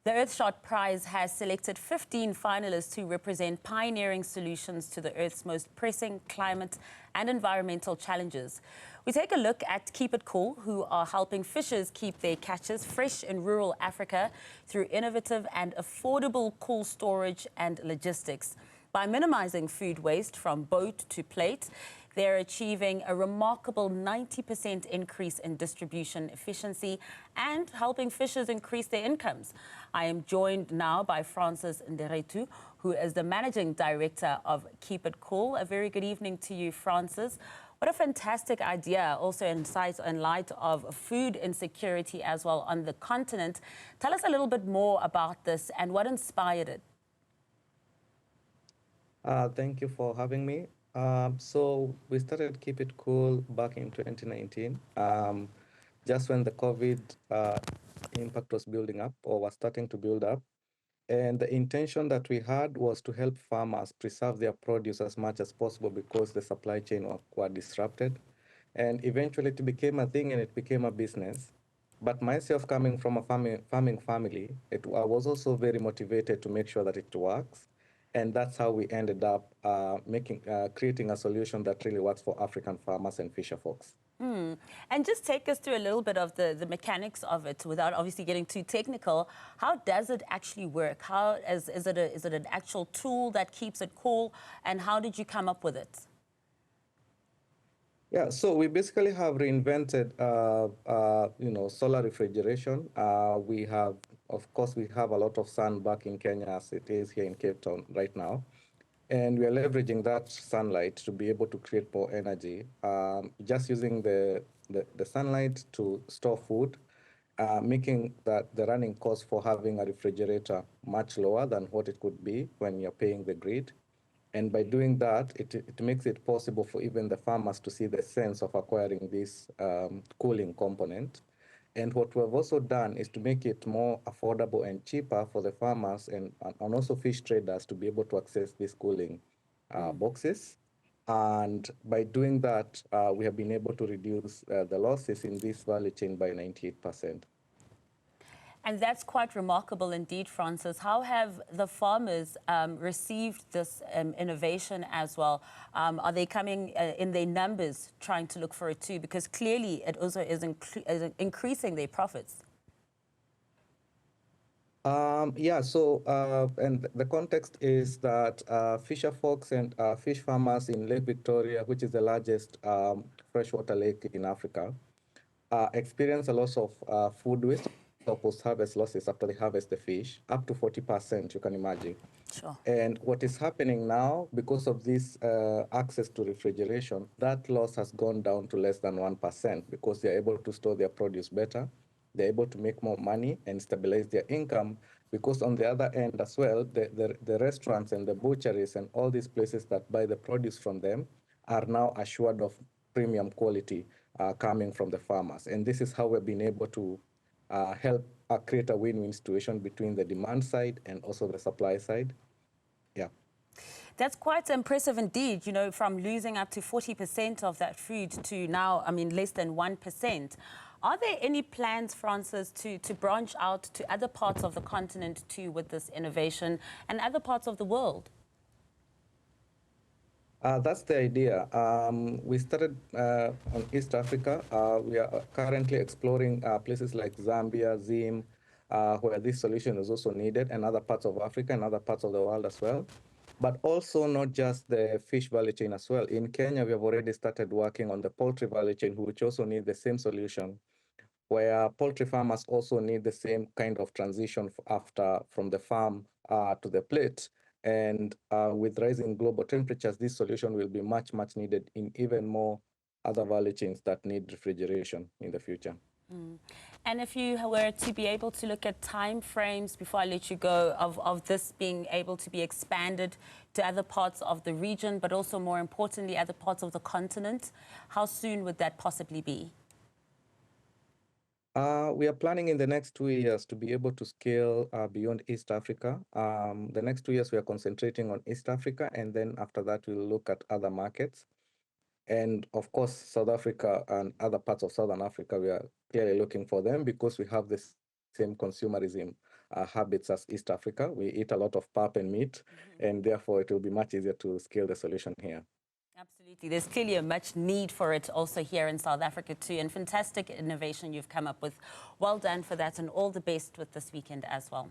The Earthshot Prize has selected 15 finalists who represent pioneering solutions to the Earth's most pressing climate and environmental challenges. We take a look at Keep It Cool, who are helping fishers keep their catches fresh in rural Africa through innovative and affordable cool storage and logistics. By minimizing food waste from boat to plate, they're achieving a remarkable 90% increase in distribution efficiency and helping fishers increase their incomes. I am joined now by Francis Nderitu, who is the Managing Director of Keep It Cool. A very good evening to you, Francis. What a fantastic idea, also in light of food insecurity as well on the continent. Tell us a little bit more about this and what inspired it. Thank you for having me. So we started Keep It Cool back in 2019, just when the COVID impact was building up or was starting to build up. And the intention that we had was to help farmers preserve their produce as much as possible because the supply chain were disrupted. And eventually it became a thing and it became a business. But myself coming from a farming family, I was also very motivated to make sure that it works. And that's how we ended up creating a solution that really works for African farmers and fisher folks. And just take us through a little bit of the mechanics of it without obviously getting too technical. How does it actually work? Is it an actual tool that keeps it cool? And how did you come up with it? Yeah, so we basically have reinvented, solar refrigeration. Of course, we have a lot of sun back in Kenya as it is here in Cape Town right now. And we are leveraging that sunlight to be able to create more energy, just using the sunlight to store food, making the running cost for having a refrigerator much lower than what it could be when you're paying the grid. And by doing that, it makes it possible for even the farmers to see the sense of acquiring this cooling component. And what we've also done is to make it more affordable and cheaper for the farmers and also fish traders to be able to access these cooling boxes. And by doing that, we have been able to reduce the losses in this value chain by 98%. And that's quite remarkable indeed, Francis. How have the farmers received this innovation as well? Are they coming in their numbers trying to look for it too? Because clearly it also is increasing their profits. And the context is that fisher folks and fish farmers in Lake Victoria, which is the largest freshwater lake in Africa, experience a loss of food waste or post-harvest losses after they harvest the fish, up to 40%, you can imagine. Sure. And what is happening now, because of this access to refrigeration, that loss has gone down to less than 1% because they're able to store their produce better. They're able to make more money and stabilize their income because on the other end as well, the restaurants and the butcheries and all these places that buy the produce from them are now assured of premium quality coming from the farmers. And this is how we've been able to help create a win-win situation between the demand side and also the supply side. Yeah. That's quite impressive indeed, from losing up to 40% of that food to now, less than 1%. Are there any plans, Francis, to branch out to other parts of the continent too with this innovation and other parts of the world? That's the idea. We started on East Africa. We are currently exploring places like Zambia, Zim, where this solution is also needed, and other parts of Africa and other parts of the world as well. But also not just the fish value chain as well. In Kenya, we have already started working on the poultry value chain, which also need the same solution, where poultry farmers also need the same kind of transition from the farm to the plate. And with rising global temperatures, this solution will be much, much needed in even more other value chains that need refrigeration in the future. And if you were to be able to look at time frames before I let you go of this being able to be expanded to other parts of the region, but also more importantly, other parts of the continent, how soon would that possibly be? We are planning in the next 2 years to be able to scale beyond East Africa. The next 2 years, we are concentrating on East Africa, and then after that, we'll look at other markets. And of course, South Africa and other parts of Southern Africa, we are clearly looking for them because we have the same consumerism habits as East Africa. We eat a lot of pap and meat, and therefore it will be much easier to scale the solution here. Absolutely. There's clearly a much need for it also here in South Africa too, and fantastic innovation you've come up with. Well done for that, and all the best with this weekend as well.